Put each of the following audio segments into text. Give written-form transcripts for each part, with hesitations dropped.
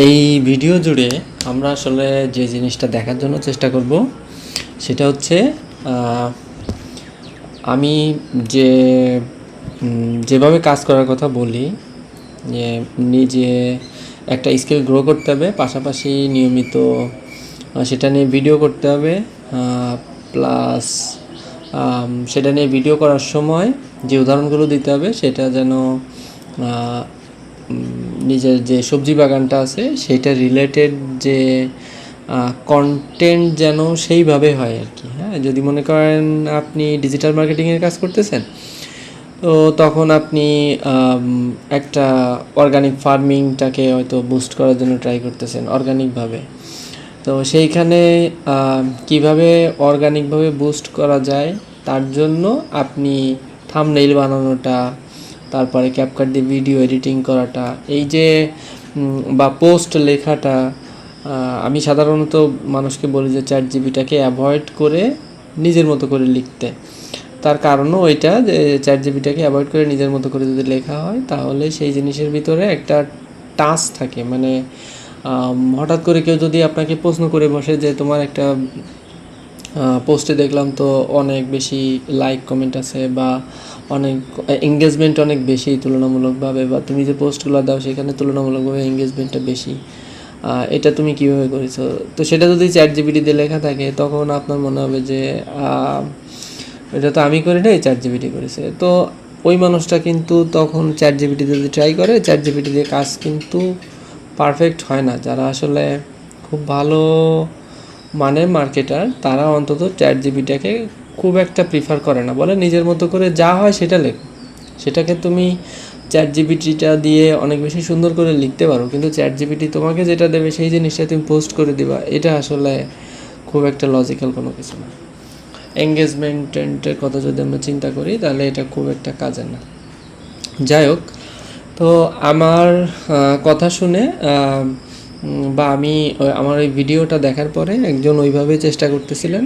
এই ভিডিও জুড়ে আমরা আসলে যে জিনিসটা দেখার জন্য চেষ্টা করব সেটা হচ্ছে আমি যে যেভাবে কাজ করার কথা বলি, যে নিজে একটা স্কিল গ্রো করতে হবে, পাশাপাশি নিয়মিত সেটা নিয়ে ভিডিও করতে হবে, প্লাস সেটা নিয়ে ভিডিও করার সময় যে উদাহরণগুলো দিতে হবে সেটা যেন নিজের যে সবজি বাগানটা আছে সেইটা রিলেটেড যে কন্টেন্ট যেন সেইভাবে হয় আর কি। হ্যাঁ, যদি মনে করেন আপনি ডিজিটাল মার্কেটিংয়ের কাজ করতেছেন, তো তখন আপনি একটা অর্গানিক ফার্মিংটাকে হয়তো বুস্ট করার জন্য ট্রাই করতেছেন অর্গানিকভাবে। তো সেইখানে কিভাবে অর্গানিকভাবে বুস্ট করা যায় তার জন্য আপনি থাম্বনেইল বানানোটা, তারপরে ক্যাপকাট দিয়ে ভিডিও এডিটিং করাটা, এই যে বা পোস্ট লেখাটা, আমি সাধারণত মানুষকে বলি যে চ্যাটজিপিটিটাকে অ্যাভয়েড করে নিজের মতো করে লিখতে। তার কারণও ওইটা যে চ্যাটজিপিটিটাকে অ্যাভয়েড করে নিজের মতো করে যদি লেখা হয় তাহলে সেই জিনিসের ভিতরে একটা টাচ থাকে। মানে হঠাৎ করে কেউ যদি আপনাকে প্রশ্ন করে বসে যে তোমার একটা পোস্টে দেখলাম তো অনেক বেশি লাইক কমেন্ট আছে বা অনেক এঙ্গেজমেন্ট অনেক বেশি তুলনামূলকভাবে, বা তুমি যে পোস্টগুলো দাও সেখানে তুলনামূলকভাবে এঙ্গেজমেন্টটা বেশি, এটা তুমি কীভাবে করেছো? তো সেটা যদি চ্যাটজিপিটিতে লেখা থাকে তখন আপনার মনে হবে যে এটা তো আমি করি নাই, চ্যাটজিপিটি করেছে। তো ওই মানুষটা কিন্তু তখন চ্যাটজিপিটি যদি ট্রাই করে, চ্যাটজিপিটি দিয়ে কাজ কিন্তু পারফেক্ট হয় না। যারা আসলে খুব ভালো মানের মার্কেটার তারা অন্তত চ্যাটজিপিটিটাকে খুব একটা প্রিফার করে না, বলে নিজের মতো করে যা হয় সেটা লেখো। সেটাকে তুমি চ্যাটজিপিটিটা দিয়ে অনেক বেশি সুন্দর করে লিখতে পারো, কিন্তু চ্যাটজিপিটি তোমাকে যেটা দেবে সেই জিনিসটা তুমি পোস্ট করে দিবা, এটা আসলে খুব একটা লজিক্যাল কোনো কিছু না। এঙ্গেজমেন্টের কথা যদি আমরা চিন্তা করি তাহলে এটা খুব একটা কাজের না। যাই হোক, তো আমার কথা শুনে বা আমি আমার ওই ভিডিওটা দেখার পরে একজন ওইভাবে চেষ্টা করতেছিলেন।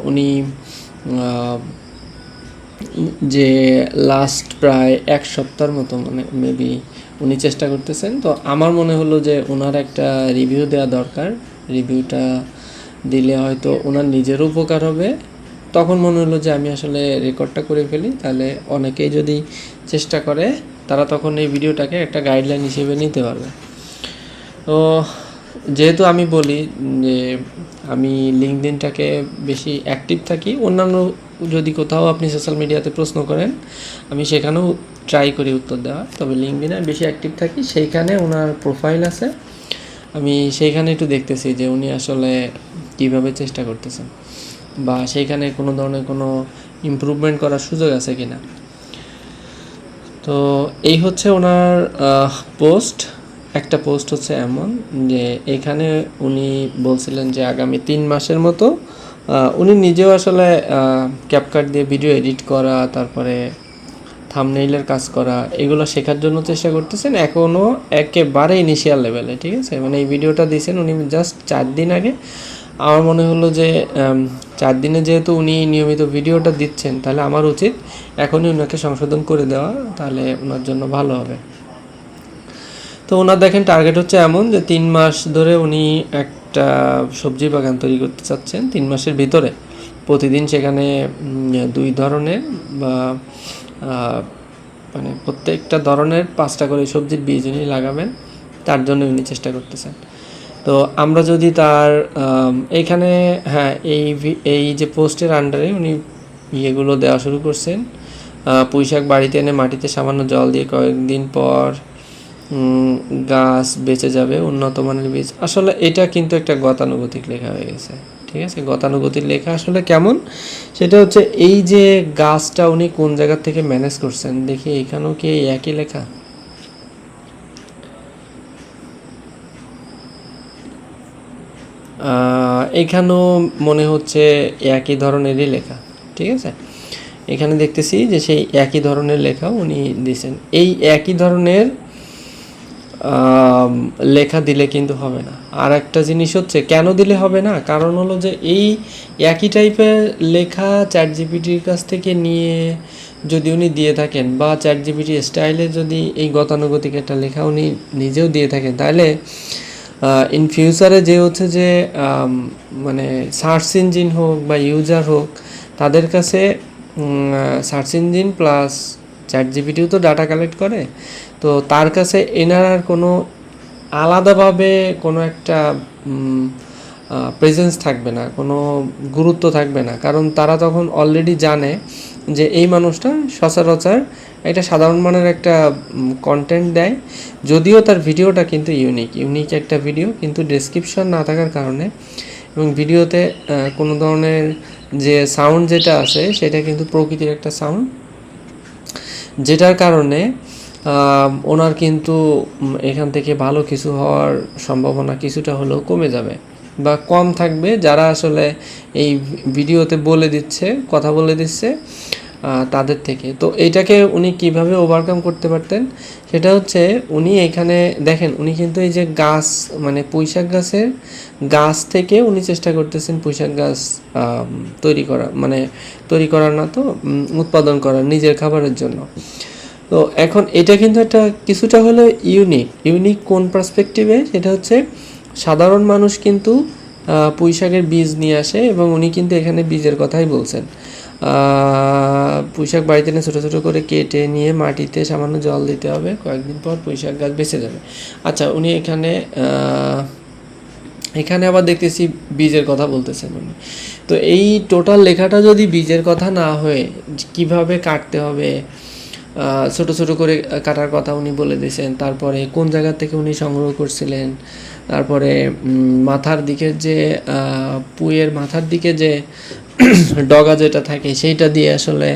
উনি যে লাস্ট প্রায় এক সপ্তাহের মতো মানে মেবি উনি চেষ্টা করতেছেন। তো আমার মনে হলো যে ওনার একটা রিভিউ দেওয়া দরকার। রিভিউটা দিলে হয়তো ওনার নিজেরও উপকার হবে। তখন মনে হলো যে আমি আসলে রেকর্ডটা করে ফেলি, তাহলে অনেকেই যদি চেষ্টা করে তারা তখন এই ভিডিওটাকে একটা গাইডলাইন হিসেবে নিতে পারবে। তো যেহেতু আমি বলি যে আমি লিঙ্কডইনটাকে বেশি অ্যাক্টিভ থাকি, অন্যান্য যদি কোথাও আপনি সোশ্যাল মিডিয়াতে প্রশ্ন করেন আমি সেখানেও ট্রাই করি উত্তর দেওয়ার, তবে লিঙ্কডইনে বেশি অ্যাক্টিভ থাকি। সেইখানে ওনার প্রোফাইল আছে, আমি সেইখানে একটু দেখতেছি যে উনি আসলে কীভাবে চেষ্টা করতেছেন বা সেইখানে কোনো ধরনের কোনো ইমপ্রুভমেন্ট করার সুযোগ আছে কি না। তো এই হচ্ছে ওনার পোস্ট। একটা পোস্ট হচ্ছে এমন যে এখানে উনি বলছিলেন যে আগামী 3 মাসের মতো উনি নিজেও আসলে ক্যাপকাট দিয়ে ভিডিও এডিট করা, তারপরে থাম্বনেইলের কাজ করা, এগুলো শেখার জন্য চেষ্টা করতেছেন। এখনও একেবারে ইনিশিয়াল লেভেলে, ঠিক আছে। মানে এই ভিডিওটা দিয়েছেন উনি জাস্ট 4 দিন আগে। আমার মনে হলো যে 4 দিনে যেহেতু উনি নিয়মিত ভিডিওটা দিচ্ছেন তাহলে আমার উচিত এখনই ওনাকে সংশোধন করে দেওয়া, তাহলে ওনার জন্য ভালো হবে। তো ওনার দেখেন টার্গেট হচ্ছে এমন যে 3 মাস ধরে উনি একটা সবজি বাগান তৈরি করতে চাচ্ছেন। 3 মাসের ভিতরে প্রতিদিন সেখানে 2 ধরনের বা মানে প্রত্যেকটা ধরনের 5টা করে সবজির বীজ উনি লাগাবেন, তার জন্য উনি চেষ্টা করতেছেন। তো আমরা যদি তার এইখানে হ্যাঁ এই যে পোস্টের আন্ডারে উনি ইয়েগুলো দেওয়া শুরু করছেন। পুঁইশাক বাড়িতে এনে মাটিতে সামান্য জল দিয়ে কয়েকদিন পর গাছ বেঁচে যাবে, উন্নত মানের বীজ। আসলে এটা কিন্তু একটা গতানুগতিক লেখা হয়ে গেছে, ঠিক আছে। গতানুগতিক লেখা আসলে কেমন সেটা হচ্ছে এই যে গাছটা উনি কোন জায়গা থেকে ম্যানেজ করছেন, দেখি এখানেও কি একই লেখা। এখানেও মনে হচ্ছে একই ধরনেরই লেখা, ঠিক আছে। এখানে দেখতেছি যে সেই একই ধরনের লেখা উনি দিয়েছেন। এই একই ধরনের লেখা দিলে কিন্তু হবে না। আর একটা জিনিস হচ্ছে কেন দিলে হবে না, কারণ হলো যে এই একই টাইপের লেখা চ্যাটজিপিটির কাছ থেকে নিয়ে যদি উনি দিয়ে থাকেন বা চ্যাট জিপিটি স্টাইলে যদি এই গতানুগতিক একটা লেখা উনি নিজেও দিয়ে থাকেন, তাহলে ইন ফিউচারে যে হচ্ছে যে মানে সার্চ ইঞ্জিন হোক বা ইউজার হোক, তাদের কাছে সার্চ ইঞ্জিন প্লাস চ্যাট জিপিটিও তো ডাটা কালেক্ট করে, তো তার কাছে এনার আর কোনো আলাদাভাবে কোনো একটা প্রেজেন্স থাকবে না, কোনো গুরুত্ব থাকবে না, কারণ তারা তখন অলরেডি জানে যে এই মানুষটা সচরাচর একটা সাধারণ মানের একটা কন্টেন্ট দেয়, যদিও তার ভিডিওটা কিন্তু ইউনিক একটা ভিডিও, কিন্তু ডেসক্রিপশন না থাকার কারণে এবং ভিডিওতে কোনো ধরনের যে সাউন্ড যেটা আছে সেটা কিন্তু প্রকৃতির একটা সাউন্ড, যেটার কারণে ওনার কিন্তু এখান থেকে ভালো কিছু হওয়ার সম্ভাবনা কিছুটা হলেও কমে যাবে বা কম থাকবে, যারা আসলে এই ভিডিওতে কথা বলে দিচ্ছে তাদের থেকে। তো এইটাকে উনি কিভাবে ওভারকাম করতে পারতেন, সেটা হচ্ছে উনি এখানে দেখেন, উনি কিন্তু এই যে গাছ মানে পুঁইশাক গাছের গাছ থেকে উনি চেষ্টা করতেছেন পুঁইশাক গাছ তৈরি করার না তো উৎপাদন করার নিজের খাবারের জন্য। তো এখন এটা কিন্তু একটা কিছুটা হলো ইউনিক কোন পার্সপেক্টিভে, সেটা হচ্ছে সাধারণ মানুষ কিন্তু পুঁইশাকের বীজ নিয়ে আসে এবং উনি কিন্তু এখানে বীজের কথাই বলছেন। পুঁইশাক বাড়িতে নিয়ে ছোটো ছোটো করে কেটে নিয়ে মাটিতে সামান্য জল দিতে হবে, কয়েকদিন পর পুঁইশাক গাছ বেঁচে যাবে। আচ্ছা, উনি এখানে আবার দেখতেছি বীজের কথা বলতেছেন উনি। তো এই টোটাল লেখাটা যদি বীজের কথা না হয়ে কিভাবে কাটতে হবে, ছোট ছোট করে কাটার কথা উনি বলে দিয়েছেন, তারপরে কোন জায়গা থেকে উনি সংগ্রহ করছিলেন, তারপরে মাথার দিকে যে পুঁইয়ের মাথার দিকে যে ডগা যেটা থাকে সেইটা দিয়ে আসলে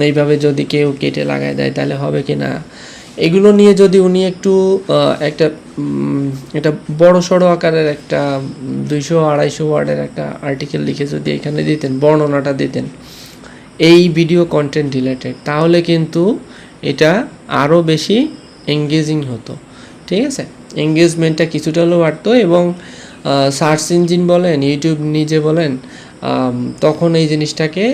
এইভাবে যদি কেউ কেটে লাগায় দেয় তাহলে হবে কি না, এগুলো নিয়ে যদি উনি একটু একটা বড় সড়ো আকারের একটা 200-250 ওয়ার্ডের একটা আর্টিকেল লিখে যদি এখানে দিতেন, বর্ণনাটা দিতেন এই ভিডিও কন্টেন্ট রিলেটেড, তাহলে কিন্তু এটা আরও বেশি এঙ্গেজিং হতো। ঠিক আছে, এঙ্গেজমেন্টটা কিছুটা হলেও বাড়তো এবং সার্চ ইঞ্জিন বলেন, ইউটিউব নিজে বলেন, তখন এই জিনিসটাকে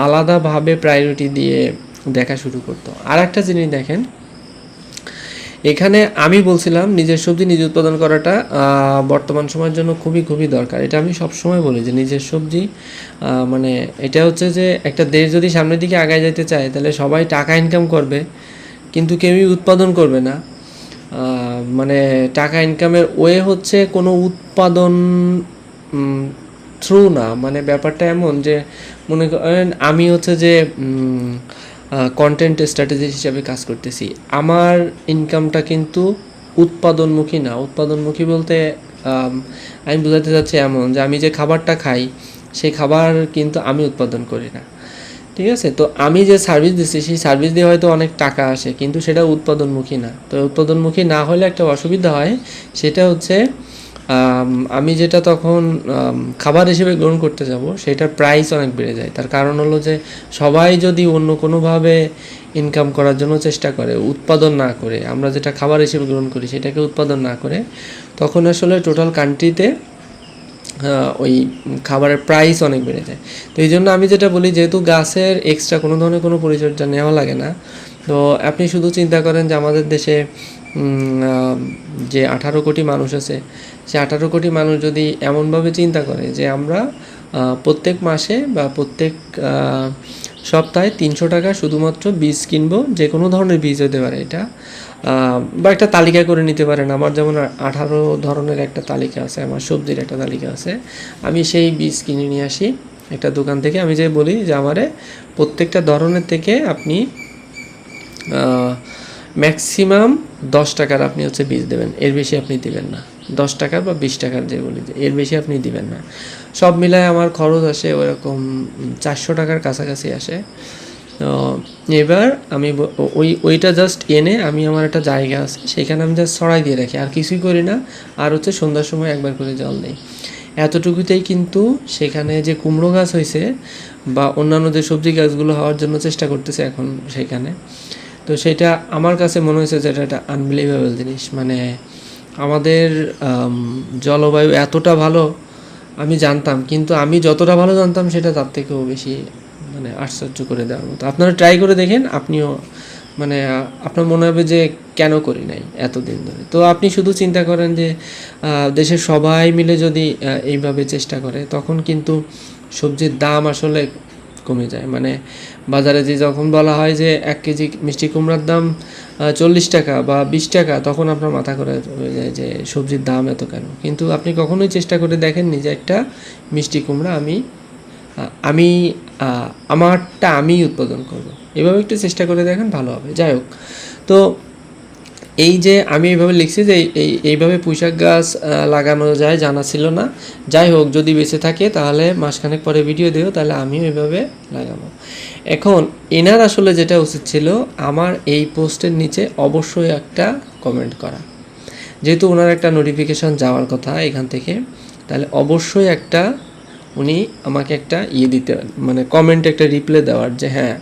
আলাদাভাবে প্রায়োরিটি দিয়ে দেখা শুরু করতো। আর একটা জিনিস দেখেন, এখানে আমি বলছিলাম নিজের সবজি নিজে উৎপাদন করাটা বর্তমান সময়ের জন্য খুবই খুবই দরকার। এটা আমি সবসময় বলি যে নিজের সবজি মানে এটা হচ্ছে যে একটা দেশ যদি সামনের দিকে আগায় যেতে চায় তাহলে সবাই টাকা ইনকাম করবে কিন্তু কেউই উৎপাদন করবে না। মানে টাকা ইনকামের ওয়ে হচ্ছে কোনো উৎপাদন থ্রু না, মানে ব্যাপারটা এমন যে মনে করেন আমি হচ্ছে যে কন্টেন্ট স্ট্র্যাটেজিস্ট হিসাবে কাজ করতেছি, আমার ইনকামটা কিন্তু উৎপাদনমুখী না। উৎপাদনমুখী বলতে আমি বোঝাতে চাচ্ছি এমন যে আমি যে খাবারটা খাই সেই খাবার কিন্তু আমি উৎপাদন করি না। ঠিক আছে, তো আমি যে সার্ভিস দিচ্ছি সেই সার্ভিস দিয়ে হয়তো অনেক টাকা আসে কিন্তু সেটা উৎপাদনমুখী না। তো উৎপাদনমুখী না হলে একটা অসুবিধা হয়, সেটা হচ্ছে আমি যেটা তখন খাবার হিসেবে গ্রহণ করতে যাব সেটার প্রাইস অনেক বেড়ে যায়। তার কারণ হলো যে সবাই যদি অন্য কোনোভাবে ইনকাম করার জন্য চেষ্টা করে, উৎপাদন না করে, আমরা যেটা খাবার হিসেবে গ্রহণ করি সেটাকে উৎপাদন না করে, তখন আসলে টোটাল কান্ট্রিতে ওই খাবারের প্রাইস অনেক বেড়ে যায়। তো এই জন্য আমি যেটা বলি, যেহেতু গাছের এক্সট্রা কোনো ধরনের কোনো পরিচর্যা নেওয়া লাগে না, তো আপনি শুধু চিন্তা করেন যে আমাদের দেশে যে 18 কোটি মানুষ আছে, সে 18 কোটি মানুষ যদি এমনভাবে চিন্তা করে যে আমরা প্রত্যেক মাসে বা প্রত্যেক সপ্তাহে 300 টাকা শুধুমাত্র বীজ কিনবো, যে কোনো ধরনের বীজ হতে পারে এটা, বা একটা তালিকা করে নিতে পারেন। আমার যেমন 18 ধরনের একটা তালিকা আছে, আমার সবজির একটা তালিকা আছে, আমি সেই বীজ কিনে নিয়ে আসি একটা দোকান থেকে। আমি যে বলি যে আমারে প্রত্যেকটা ধরনের থেকে আপনি ম্যাক্সিমাম 10 টাকার আপনি হচ্ছে বীজ দেবেন, এর বেশি আপনি দিবেন না। 10 টাকার বা 20 টাকার যে বলি, যে এর বেশি আপনি দিবেন না। সব মিলায় আমার খরচ আসে ওরকম 400 টাকার কাছাকাছি আসে। তো এবার আমি ওইটা জাস্ট এনে আমি আমার একটা জায়গা আছে সেখানে আমি জাস্ট ছড়াই দিয়ে রাখি, আর কিছুই করি না। আর হচ্ছে সন্ধ্যার সময় একবার করে জল দিই। এতটুকুতেই কিন্তু সেখানে যে কুমড়ো গাছ হয়েছে বা অন্যান্য যে সবজি গাছগুলো হওয়ার জন্য চেষ্টা করতেছে এখন সেখানে, তো সেটা আমার কাছে মনে হয়েছে যে এটা একটা আনবিলিভেবল জিনিস। মানে আমাদের জলবায়ু এতটা ভালো আমি জানতাম, কিন্তু আমি যতটা ভালো জানতাম সেটা তার থেকেও বেশি মানে আশ্চর্য করে দেওয়ার মতো। আপনারা ট্রাই করে দেখেন, আপনিও মানে আপনার মনে হবে যে কেন করি নাই এতদিন ধরে। তো আপনি শুধু চিন্তা করেন যে দেশের সবাই মিলে যদি এইভাবে চেষ্টা করে, তখন কিন্তু সবজির দাম আসলে কমে যায়। মানে বাজারে যে যখন বলা হয় যে 1 কেজি মিষ্টি কুমড়ার দাম 40 টাকা বা 20 টাকা, তখন আপনার মাথা করে হয়ে যায় যে সবজির দাম এত কেন। কিন্তু আপনি কখনোই চেষ্টা করে দেখেননি যে একটা মিষ্টি কুমড়া আমি আমারটা আমিই উৎপাদন করব। এভাবে একটু চেষ্টা করে দেখেন, ভালো হবে। যাই হোক, তো এই যে আমি এইভাবে লিখছি যে এইভাবে পুঁইশাক গাছ লাগানো যায়, জানা ছিল না। যাই হোক, যদি বেঁচে থাকে তাহলে মাসখানেক পরে ভিডিও দিও, তাহলে আমিও এইভাবে লাগাবো। এখন এনার আসলে যেটা উচিত ছিল, আমার এই পোস্টের নিচে অবশ্যই একটা কমেন্ট করা। যেহেতু ওনার একটা নোটিফিকেশান যাওয়ার কথা এখান থেকে, তাহলে অবশ্যই একটা উনি আমাকে একটা দিতে, মানে কমেন্টে একটা রিপ্লাই দেওয়ার যে হ্যাঁ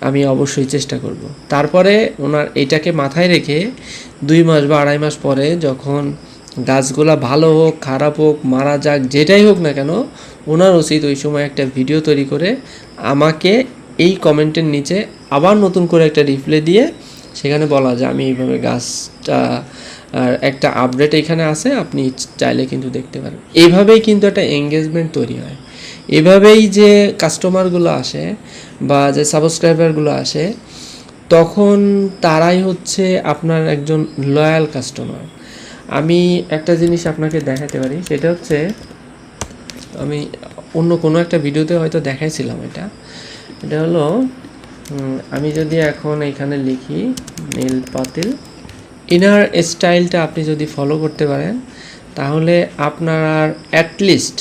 আমি অবশ্যই চেষ্টা করব। তারপরে ওনার এটাকে মাথায় রেখে 2 মাস বা 2.5 মাস পরে যখন গাছগুলা ভালো হোক খারাপ হোক মারা যাক যেটাই হোক না কেন, ওনার উচিত ওই সময় একটা ভিডিও তৈরি করে আমাকে এই কমেন্টের নিচে আবার নতুন করে একটা রিপ্লাই দিয়ে সেখানে বলা যে আমি এইভাবে গাছটা একটা আপডেট এখানে আছে, আপনি চাইলে কিন্তু দেখতে পারেন। এইভাবেই কিন্তু একটা এঙ্গেজমেন্ট তৈরি হয়। এভাবেই যে কাস্টমারগুলো আসে বা যে সাবস্ক্রাইবারগুলো আসে, তখন তারাই হচ্ছে আপনার একজন লয়াল কাস্টমার। আমি একটা জিনিস আপনাকে দেখাতে পারি, সেটা হচ্ছে আমি অন্য কোনো একটা ভিডিওতে হয়তো দেখাইছিলাম। এটা হলো আমি যদি এখন এখানে লিখি নীল পাতিল, ইনার স্টাইলটা আপনি যদি ফলো করতে পারেন, তাহলে আপনার আর অ্যাটলিস্ট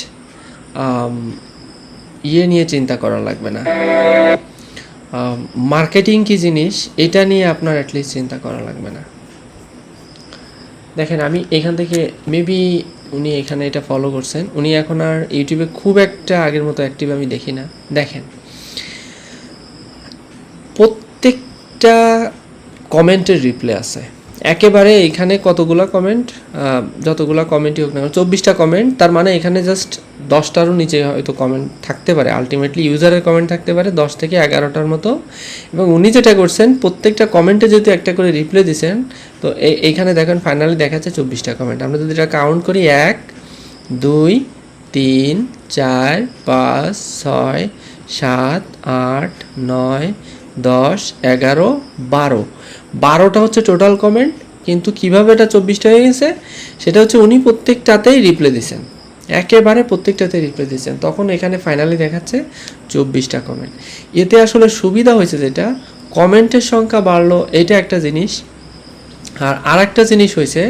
নিয়ে চিন্তা করা লাগবে না, মার্কেটিং কী জিনিস এটা নিয়ে আপনার অ্যাটলিস্ট চিন্তা করা লাগবে না। দেখেন, আমি এখান থেকে মেবি উনি এখানে এটা ফলো করছেন, উনি এখন আর ইউটিউবে খুব একটা আগের মতো অ্যাক্টিভ আমি দেখি না। দেখেন, প্রত্যেকটা কমেন্টের রিপ্লাই আছে একেবারে। এখানে কতগুলো কমেন্ট, যতগুলো কমেন্টই হোক না, 24টা কমেন্ট, তার মানে এখানে জাস্ট 10টারও নিচে হয়তো কমেন্ট থাকতে পারে। আলটিমেটলি ইউজারের কমেন্ট থাকতে পারে 10 থেকে 11টার মতো। এবং উনি যেটা করছেন, প্রত্যেকটা কমেন্টে যেহেতু একটা করে রিপ্লাই দিয়েছেন, তো এইখানে দেখেন ফাইনালি দেখাচ্ছে 24টা কমেন্ট। আমরা যদি এটা কাউন্ট করি 1 2 3 4 5 6 7 8 9 10 11 12টা হচ্ছে টোটাল কমেন্ট। কিন্তু কিভাবে এটা 24টা হয়ে গেছে, সেটা হচ্ছে উনি প্রত্যেকটাতেই রিপ্লাই দিয়েছেন, একেবারে প্রত্যেকটাতেই রিপ্লাই দিয়েছেন। তখন এখানে ফাইনালি দেখাচ্ছে 24টা কমেন্ট। এতে আসলে সুবিধা হয়েছে যেটা, কমেন্টের সংখ্যা বাড়লো, এটা একটা জিনিস। আর একটা জিনিস হয়েছে,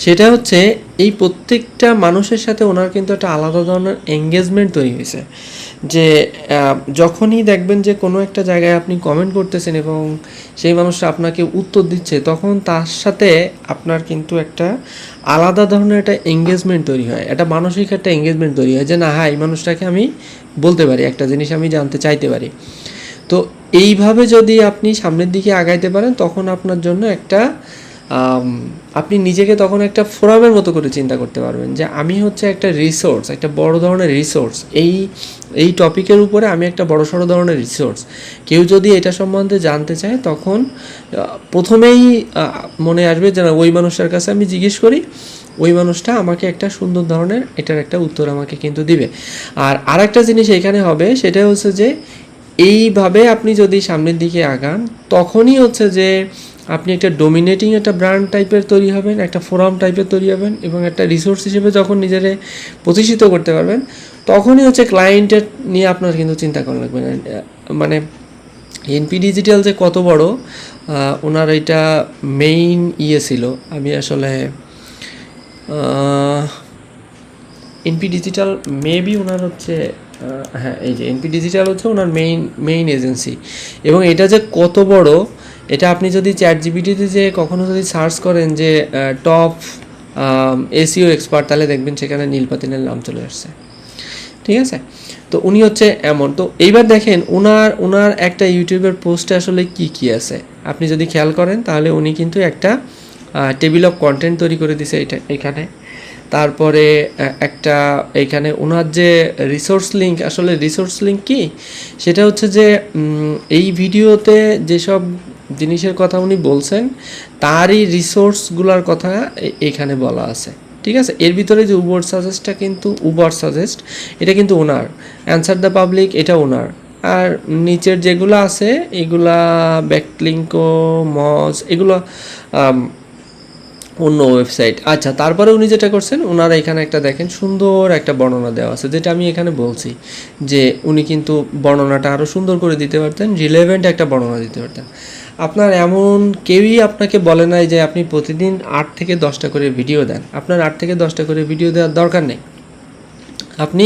সেটা হচ্ছে এই প্রত্যেকটা মানুষের সাথে ওনার কিন্তু একটা আলাদা ধরনের এঙ্গেজমেন্ট তৈরি হয়েছে। যে যখনই দেখবেন যে কোনো একটা জায়গায় আপনি কমেন্ট করতেছেন এবং সেই মানুষটা আপনাকে উত্তর দিচ্ছে, তখন তার সাথে আপনার কিন্তু একটা আলাদা ধরনের একটা এঙ্গেজমেন্ট তৈরি হয়, একটা মানসিক একটা এঙ্গেজমেন্ট তৈরি হয় যে না, হ্যাঁ, এই মানুষটাকে আমি বলতে পারি, একটা জিনিস আমি জানতে চাইতে পারি। তো এইভাবে যদি আপনি সামনের দিকে আগাইতে পারেন, তখন আপনার জন্য একটা আপনি নিজেকে তখন একটা ফোরামের মতো করে চিন্তা করতে পারবেন যে আমি হচ্ছে একটা রিসোর্স, একটা বড় ধরনের রিসোর্স, এই টপিকের উপরে আমি একটা বড়সড় ধরনের রিসোর্স। কেউ যদি এটা সম্বন্ধে জানতে চায়, তখন প্রথমেই মনে আসবে যে না, ওই মানুষটার কাছে আমি জিজ্ঞেস করি, ওই মানুষটা আমাকে একটা সুন্দর ধরনের এটার একটা উত্তর আমাকে কিন্তু দিবে। আর আরেকটা জিনিস এখানে হবে, সেটা হচ্ছে যে এইভাবে আপনি যদি সামনের দিকে আগান, তখনই হচ্ছে যে আপনি একটা ডোমিনেটিং একটা ব্র্যান্ড টাইপের তৈরি হবেন, একটা ফোরাম টাইপের তৈরি হবেন, এবং একটা রিসোর্স হিসেবে যখন নিজেরে প্রতিষ্ঠিত করতে পারবেন, তখনই হচ্ছে ক্লায়েন্টের নিয়ে আপনার কিন্তু চিন্তা করা লাগবে না। মানে এনপি ডিজিটাল যে কত বড়, ওনার এটা মেইন ছিল। আমি আসলে এনপি ডিজিটাল মেবি ওনার হচ্ছে, হ্যাঁ, এই যে এনপি ডিজিটাল হচ্ছে ওনার মেইন এজেন্সি। এবং এটা যে কত বড়, এটা আপনি যদি চ্যাটজিপিটিতে যে কখনো যদি সার্চ করেন যে টপ এসইও এক্সপার্ট, তাহলে দেখবেন সেখানে নীল পাতিলের নাম চলে আসছে। ঠিক আছে, তো উনি হচ্ছে এমন। তো এইবার দেখেন ওনার একটা ইউটিউবের পোস্টে আসলে কি আছে, আপনি যদি খেয়াল করেন, তাহলে উনি কিন্তু একটা টেবিল অফ কন্টেন্ট তৈরি করে দিছে এখানে। তারপরে একটা এখানে ওনার যে রিসোর্স লিঙ্ক, আসলে রিসোর্স লিঙ্ক কি, সেটা হচ্ছে যে এই ভিডিওতে যেসব জিনিসের কথা উনি বলছেন তারই রিসোর্সগুলোর কথা এখানে বলা আছে। ঠিক আছে, এর ভিতরে যে উবার সাজেস্টটা কিন্তু উবার সাজেস্ট এটা কিন্তু ওনার, অ্যান্সার দ্য পাবলিক এটা ওনার, আর নিচের যেগুলো আছে এগুলা ব্যাকলিঙ্কো মজ এগুলো অন্য ওয়েবসাইট। আচ্ছা, তারপরে উনি যেটা করছেন, ওনারা এখানে একটা দেখেন সুন্দর একটা বর্ণনা দেওয়া আছে, যেটা আমি এখানে বলছি যে উনি কিন্তু বর্ণনাটা আরও সুন্দর করে দিতে পারতেন, রিলেভেন্ট একটা বর্ণনা দিতে পারতেন। আপনার এমন কেউই আপনাকে বলে নাই যে আপনি প্রতিদিন 8 থেকে 10টা করে ভিডিও দেন, আপনার 8 থেকে 10টা করে ভিডিও দেওয়ার দরকার নেই। আপনি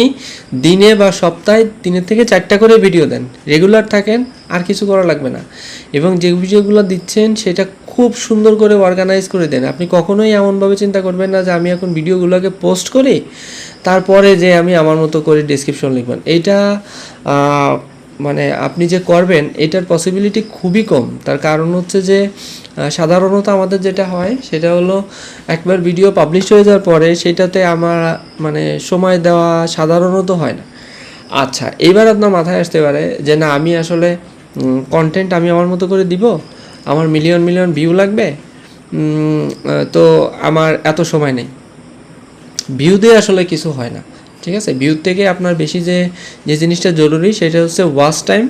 দিনে বা সপ্তাহে 3 থেকে 4টা করে ভিডিও দেন, রেগুলার থাকেন, আর কিছু করা লাগবে না। এবং যে ভিডিওগুলো দিচ্ছেন সেটা খুব সুন্দর করে অর্গানাইজ করে দেন। আপনি কখনোই এমনভাবে চিন্তা করবেন না যে আমি এখন ভিডিওগুলোকে পোস্ট করি, তারপরে যে আমি আমার মতো করে ডেসক্রিপশন লিখবেন। এইটা মানে আপনি যে করবেন এটার পসিবিলিটি খুবই কম। তার কারণ হচ্ছে যে সাধারণত আমাদের যেটা হয় সেটা হলো একবার ভিডিও পাবলিশ হয়ে যাওয়ার পরে সেটাতে আমার মানে সময় দেওয়া সাধারণত হয় না। আচ্ছা, এবার আপনার মাথায় আসতে পারে যে না, আমি আসলে কন্টেন্ট আমি আমার মতো করে দিব, আমার মিলিয়ন মিলিয়ন ভিউ লাগবে, তো আমার এত সময় নেই। ভিউ দিয়ে আসলে কিছু হয় না। ঠিক আছে, ভিউ থেকে আপনার বেশি যে জিনিসটা জরুরি সেটা হচ্ছে ওয়াচ টাইম।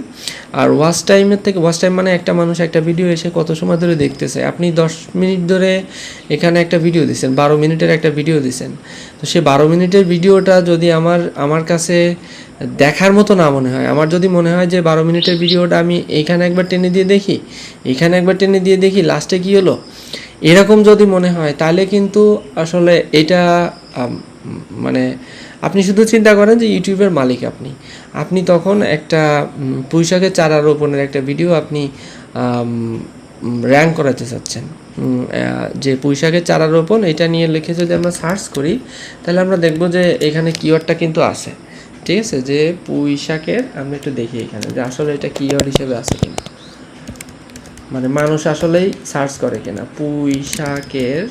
আর ওয়াচ টাইমের থেকে, ওয়াচ টাইম মানে একটা মানুষ একটা ভিডিও এসে কত সময় ধরে দেখতেছে। আপনি 10 মিনিট ধরে এখানে একটা ভিডিও দিচ্ছেন, 12 মিনিটের একটা ভিডিও দিচ্ছেন, তো সে 12 মিনিটের ভিডিওটা যদি আমার কাছে দেখার মতো না মনে হয়, আমার যদি মনে হয় যে 12 মিনিটের ভিডিওটা আমি এইখানে একবার টেনে দিয়ে দেখি, এইখানে একবার টেনে দিয়ে দেখি, লাস্টে কী হলো, এরকম যদি মনে হয়, তাহলে কিন্তু আসলে এটা মানে আপনি শুধু চিন্তা করেন যে ইউটিউবের মালিক আপনি তখন একটা পুঁইশাকের চারা রোপণের একটা ভিডিও আপনি র্যাঙ্ক করাতে চাচ্ছেন। যে পুঁইশাকের চারা রোপণ এটা নিয়ে লিখে যদি আমরা সার্চ করি, তাহলে আমরা দেখব যে এখানে কিওয়ার্ডটা কিন্তু আছে। ঠিক আছে, যে পুঁইশাকের, আমরা একটু দেখি এখানে যে আসলে এটা কিওয়ার্ড হিসেবে আছে কিনা, মানে মানুষ আসলেই সার্চ করে কিনা। পুঁইশাকের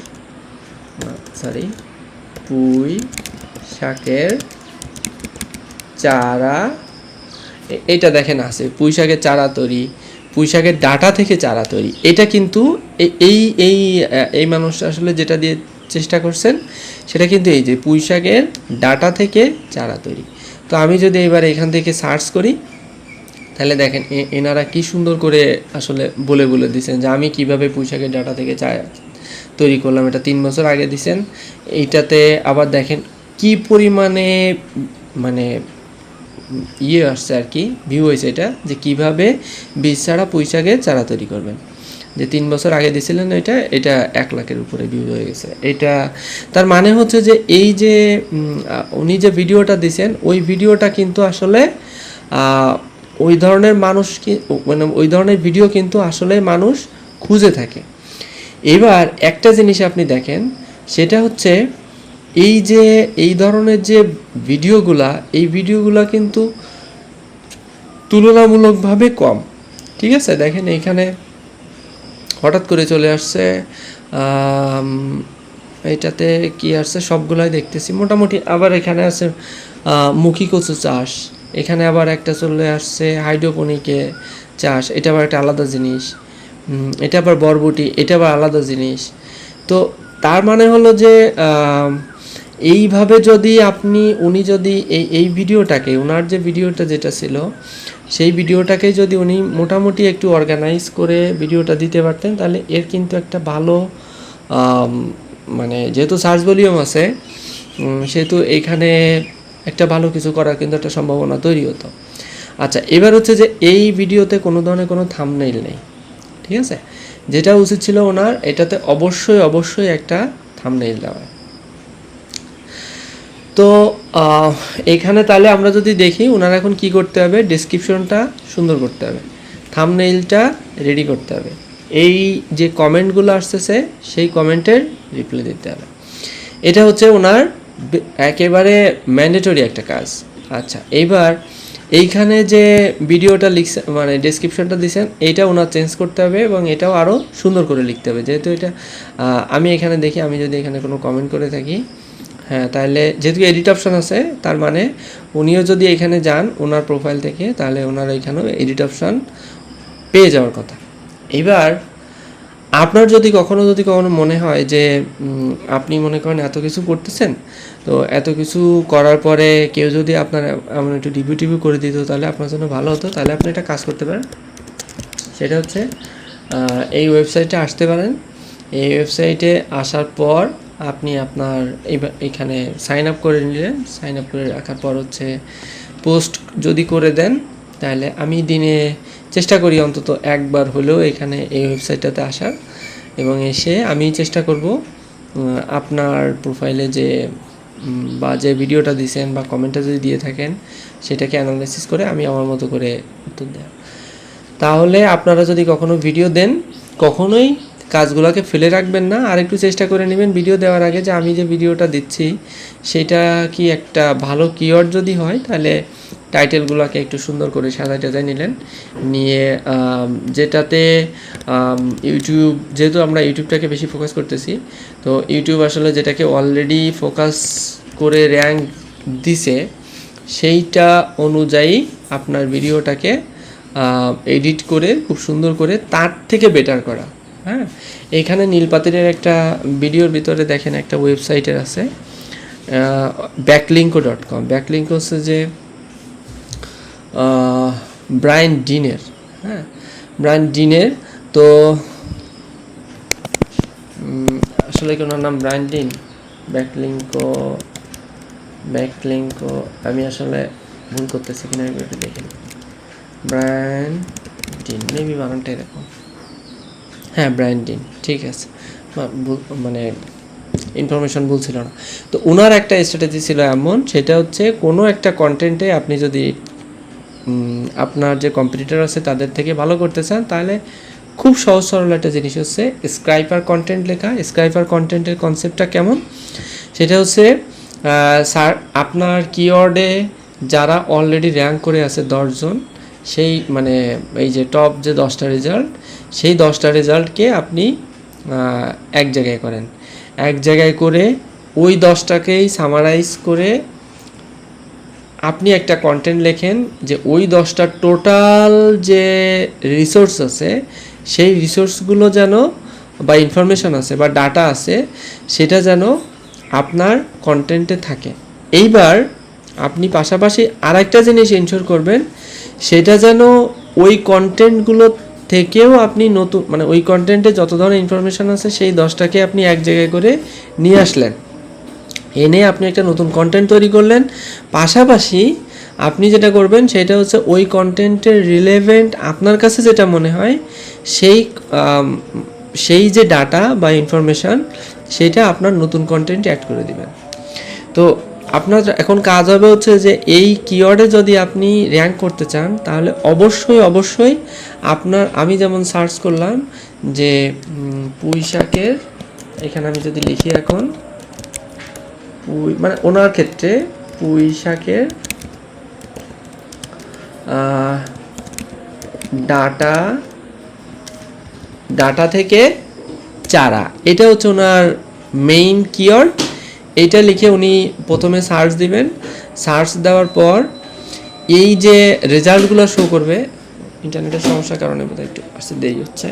চারা, এটা দেখেন আছে পুঁইশাকের চারা তৈরি, পুঁইশাকের ডাটা থেকে চারা তৈরি। এটা কিন্তু এই এই এই মানুষটা আসলে যেটা দিয়ে চেষ্টা করছেন সেটা কিন্তু এই যে পুঁইশাকের ডাটা থেকে চারা তৈরি। তো আমি যদি এবার এখান থেকে সার্চ করি, তাহলে দেখেন এনারা কি সুন্দর করে আসলে বলে দিয়েছেন যে আমি কিভাবে পুঁইশাকের ডাটা থেকে চারা তৈরি করলাম। এটা 3 বছর আগে দিছেন। এইটাতে আবার দেখেন কি পরিমাণে মানে আসছে আর কি, ভিউ হয়েছে, এটা যে কিভাবে বীজ ছাড়া পুঁইশাকের চারা তৈরি করবেন। যে 3 বছর আগে দিয়েছিলেন এটা 1 লাখের উপরে ভিউ হয়ে গেছে। এটা তার মানে হচ্ছে যে এই যে উনি যে ভিডিওটা দিয়েছেন ওই ভিডিওটা কিন্তু আসলে ওই ধরনের মানুষ মানে ওই ধরনের ভিডিও কিন্তু আসলে মানুষ খুঁজে থাকে। এবার একটা জিনিস আপনি দেখেন, সেটা হচ্ছে এই ধরনের যে এই ভিডিওগুলা কিন্তু তুলনামূলকভাবে কম। ঠিক আছে, দেখেন এইখানে হঠাৎ করে চলে আসছে, এইটাতে কি আসছে সবগুলাই দেখতেছি মোটামুটি। আবার এখানে আছে মুখী কচু চাষ, এখানে আবার একটা চলে আসছে হাইড্রোপনিকে চাষ, এটা আবার একটা আলাদা জিনিস। এটা আবার বরবটি, এটা আবার আলাদা জিনিস। তো তার মানে হলো যে এইভাবে যদি উনি যদি এই ভিডিওটাকে, ওনার যে ভিডিওটা যেটা ছিল সেই ভিডিওটাকে যদি উনি মোটামুটি একটু অর্গানাইজ করে ভিডিওটা দিতে পারতেন, তাহলে এর কিন্তু একটা ভালো মানে যেহেতু সার্চ ভলিউম আছে সেহেতু এইখানে একটা ভালো কিছু করার কিন্তু একটা সম্ভাবনা তৈরি হতো। আচ্ছা, এবার হচ্ছে যে এই ভিডিওতে কোনো ধরনের কোনো থাম্বনেইল নেই। ঠিক আছে, যেটা উচিত ছিল ওনার এটাতে অবশ্যই একটা থাম্বনেইল দেওয়া। তো এখানে তাহলে আমরা যদি দেখি ওনার এখন কি করতে হবে, ডেসক্রিপশনটা সুন্দর করতে হবে, থাম্বনেইলটা রেডি করতে হবে, এই যে কমেন্টগুলো আসতেছে সেই কমেন্টের রিপ্লাই দিতে হবে। এটা হচ্ছে ওনার একেবারে ম্যান্ডেটরি একটা কাজ। আচ্ছা, এইবার এইখানে যে ভিডিওটা লিখছে মানে ডেসক্রিপশনটা দিয়েছেন এইটা ওনার চেঞ্জ করতে হবে এবং এটাও আরও সুন্দর করে লিখতে হবে। যেহেতু এটা আমি এখানে দেখি, আমি যদি এখানে কোনো কমেন্ট করে থাকি, হ্যাঁ, তাহলে যেহেতু এডিট অপশন আছে, তার মানে উনিও যদি এখানে যান ওনার প্রোফাইল থেকে, তাহলে ওনার এখানেও এডিট অপশন পেয়ে যাওয়ার কথা। এবার আপনার যদি কখনো মনে হয় যে আপনি মনে করেন এত কিছু করতেছেন, তো এত কিছু করার পরে কেউ যদি আপনার এমন একটু রিভিউ করে দিত, তাহলে আপনার জন্য ভালো হতো। তাহলে আপনি একটা কাজ করতে পারেন, সেটা হচ্ছে এই ওয়েবসাইটে আসতে পারেন। এই ওয়েবসাইটে আসার পর আপনি আপনার এখানে সাইন আপ করে নিলেন। সাইন আপ করে রাখার পর হচ্ছে পোস্ট যদি করে দেন, তাহলে আমি দিনে চেষ্টা করি অন্তত একবার হলেও এখানে এই ওয়েবসাইটটাতে আসার, এবং এসে আমি চেষ্টা করব আপনার প্রোফাইলে যে বা যে ভিডিওটা দিয়েছেন বা কমেন্টটা যদি দিয়ে থাকেন, সেটাকে অ্যানালাইসিস করে আমি আমার মতো করে উত্তর দেওয়া। তাহলে আপনারা যদি কখনো ভিডিও দেন, কখনোই কাজগুলোকে ফেলে রাখবেন না, আর একটু চেষ্টা করে নেবেন ভিডিও দেওয়ার আগে যে আমি যে ভিডিওটা দিচ্ছি সেটা কি একটা ভালো কিওয়ার্ড যদি হয়, তাহলে টাইটেলগুলোকে একটু সুন্দর করে সাজায় নিলেন, নিয়ে যেটাতে ইউটিউব, যেহেতু আমরা ইউটিউবটাকে বেশি ফোকাস করতেছি, তো ইউটিউব আসলে যেটাকে অলরেডি ফোকাস করে র্যাঙ্ক দিছে, সেইটা অনুযায়ী আপনার ভিডিওটাকে এডিট করে খুব সুন্দর করে তার থেকে বেটার করা। হ্যাঁ, এইখানে নীলপাতিরের একটা ভিডিওর ভিতরে দেখেন একটা ওয়েবসাইটের আছে backlinko.com। ব্যাকলিঙ্কো হচ্ছে যে ব্রায়ান ডিনের, হ্যাঁ, ব্রায়ান ডিনের। তো আসলে কি ওনার নাম ব্রায়ান ডিন? ব্যাকলিঙ্কো আমি আসলে ভুল করতেছি কিনা একটু দেখেন। ব্রায়ান ডিন, মেবি বানানটা এরকম, হ্যাঁ ব্রায়ান ডিন, ঠিক আছে, মানে ইনফরমেশন ভুল ছিল না। তো ওনার একটা স্ট্র্যাটেজি ছিল এমন, সেটা হচ্ছে কোনো একটা কন্টেন্টে আপনি যদি আপনার যে কম্পিটিটর আছে তাদের থেকে ভালো করতে চান, তাহলে খুব সহজ সরল একটা জিনিস হচ্ছে স্ক্রাইপার কন্টেন্ট লেখা। স্ক্রাইপার কন্টেন্টের কনসেপ্টটা কেমন, সেটা হচ্ছে স্যার আপনার কিওয়ার্ডে যারা অলরেডি র্যাঙ্ক করে আছে 10 জন, সেই মানে এই যে টপ যে 10টা রেজাল্ট, সেই 10টা রেজাল্টকে আপনি এক জায়গায় করেন, এক জায়গায় করে ওই 10টাকেই সামারাইজ করে আপনি একটা কন্টেন্ট লেখেন যে ওই 10টা টোটাল যে রিসোর্স আছে, সেই রিসোর্সগুলো যেন বা ইনফরমেশন আছে বা ডাটা আছে, সেটা যেন আপনার কন্টেন্টে থাকে। এইবার আপনি পাশাপাশি আরেকটা জিনিস এনশিওর করবেন, সেটা যেন ওই কন্টেন্টগুলো থেকেও আপনি নতুন, মানে ওই কন্টেন্টে যত ধরনের ইনফরমেশান আছে সেই 10টাকে আপনি এক জায়গায় করে নিয়ে আসলেন, এনে আপনি একটা নতুন কন্টেন্ট তৈরি করলেন। পাশাপাশি আপনি যেটা করবেন সেটা হচ্ছে ওই কন্টেন্টের রিলেভেন্ট আপনার কাছে যেটা মনে হয় সেই যে ডাটা বা ইনফরমেশান, সেটা আপনার নতুন কন্টেন্ট অ্যাড করে দিবেন। তো আপনার এখন কাজ হবে হচ্ছে যে এই কিওয়ার্ডে যদি আপনি র্যাঙ্ক করতে চান, তাহলে অবশ্যই আপনার, আমি যেমন সার্চ করলাম যে পুঁইশাকের, এখানে আমি যদি লিখি এখন মানে ওনার ক্ষেত্রে পুঁইশাকের ডাটা থেকে চারা, এটা হচ্ছে ওনার মেইন কিওয়ার্ড। এইটা লিখে উনি প্রথমে সার্চ দিবেন। সার্চ দেওয়ার পর এই যে রেজাল্টগুলো শো করবে, ইন্টারনেটের সমস্যার কারণে বোধহয় একটু আসতে দেরি হচ্ছে।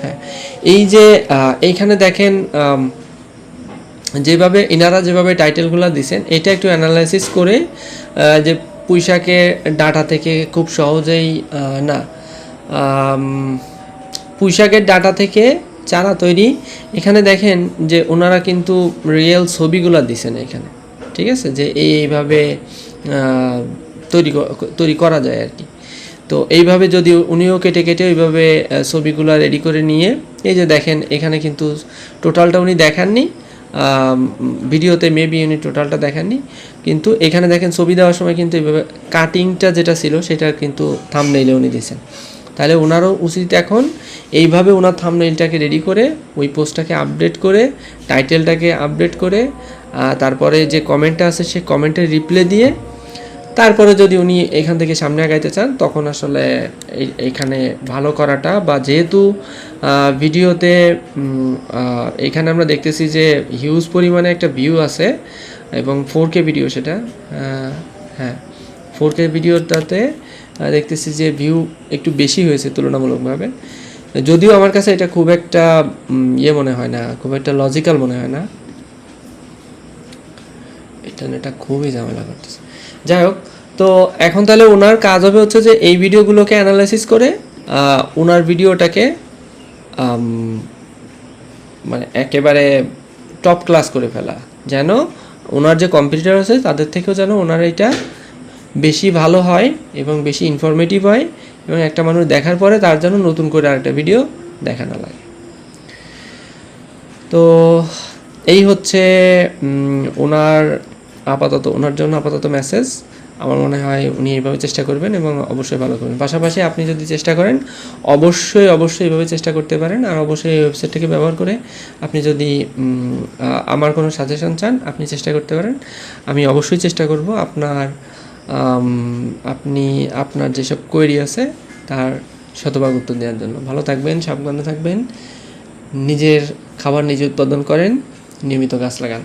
হ্যাঁ, এই যে এইখানে দেখেন যেভাবে টাইটেলগুলো দিয়েছেন, এটা একটু অ্যানালাইসিস করে যে পুঁইশাকের ডাটা থেকে খুব সহজেই না, পুঁইশাকের ডাটা থেকে চারা তৈরি, এখানে দেখেন যে ওনারা কিন্তু রিয়েল ছবিগুলো দিছেন এখানে, ঠিক আছে, যে এইভাবে তৈরি করা যায় আর কি। তো এইভাবে যদি উনিও কেটে ওইভাবে ছবিগুলো রেডি করে নিয়ে, এই যে দেখেন এখানে কিন্তু টোটালটা উনি দেখাননি, ভিডিওতে মেবি উনি টোটালটা দেখাননি, কিন্তু এখানে দেখেন ছবি দেওয়ার সময় কিন্তু এইভাবে কাটিংটা যেটা ছিল সেটা কিন্তু থাম্বনেইলে উনি দিয়েছেন। তাহলে ওনারও উচিত এখন এইভাবে ওনার থাম্বনেইলটাকে রেডি করে ওই পোস্টটাকে আপডেট করে, টাইটেলটাকে আপডেট করে, তারপরে যে কমেন্টটা আছে সেই কমেন্টের রিপ্লাই দিয়ে, তারপরে যদি উনি এখান থেকে সামনে আগাইতে চান তখন আসলে এইখানে ভালো করাটা, বা যেহেতু ভিডিওতে এখানে আমরা দেখতেছি যে হিউজ পরিমাণে একটা ভিউ আছে এবং 4K ভিডিও সেটা, হ্যাঁ 4K ভিডিওটাতে দেখতেছি যে ভিউ একটু বেশি হয়েছে তুলনামূলকভাবে, যদিও আমার কাছে এটা খুব একটা ইয়ে মনে হয় না, খুব একটা লজিক্যাল মনে হয় না। এটা খুবই ঝামেলা করতেছে। যাই হোক, তো এখন তাহলে ওনার কাজ হবে হচ্ছে যে এই ভিডিওগুলোকে অ্যানালাইসিস করে ওনার ভিডিওটাকে মানে একেবারে টপ ক্লাস করে ফেলা, যেন ওনার যে কম্পিটিটর আছে তাদের থেকেও যেন ওনার এটা বেশি ভালো হয় এবং বেশি ইনফরমেটিভ হয়, এবং একটা মানুষ দেখার পরে তার যেন নতুন করে আরেকটা ভিডিও দেখা না লাগে। তো এই হচ্ছে ওনার জন্য আপাতত মেসেজ। আমার মনে হয় উনি এইভাবে চেষ্টা করবেন এবং অবশ্যই ভালো করবেন। পাশাপাশি আপনি যদি চেষ্টা করেন অবশ্যই এইভাবে চেষ্টা করতে পারেন। আর অবশ্যই এই ওয়েবসাইটটাকে ব্যবহার করে আপনি যদি আমার কোনো সাজেশন চান আপনি চেষ্টা করতে পারেন। আমি অবশ্যই চেষ্টা করব আপনার যেসব কোয়েরি আছে তার শতভাগ উত্তর দেওয়ার জন্য। ভালো থাকবেন, সাবধানে থাকবেন, নিজের খাবার নিজে উৎপাদন করেন, নিয়মিত গাছ লাগান।